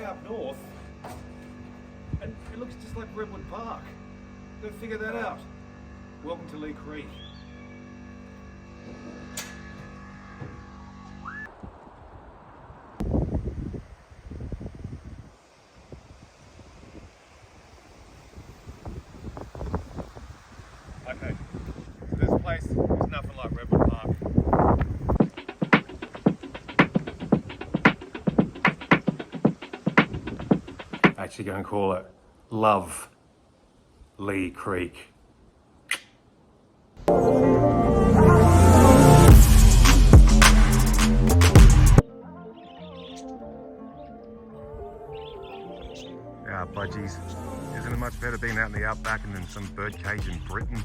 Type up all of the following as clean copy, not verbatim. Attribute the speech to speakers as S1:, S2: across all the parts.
S1: way up north, and it looks just like Redwood Park. Go figure that out. Welcome to Leigh Creek. Okay, so this place is nothing like Redwood Park. Actually going to call it Love Leigh Creek. Ah, budgies. Isn't it much better being out in the outback and in some birdcage in Britain?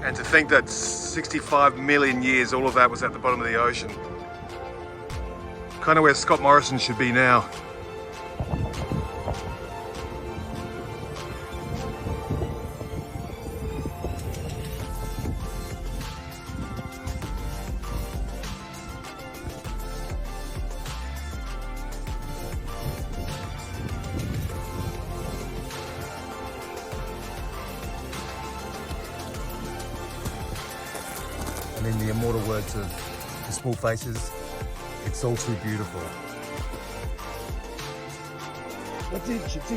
S1: And to think that 65 million years, all of that was at the bottom of the ocean. Kind of where Scott Morrison should be now. And in the immortal words of the Small Faces, it's all too beautiful. What did you do?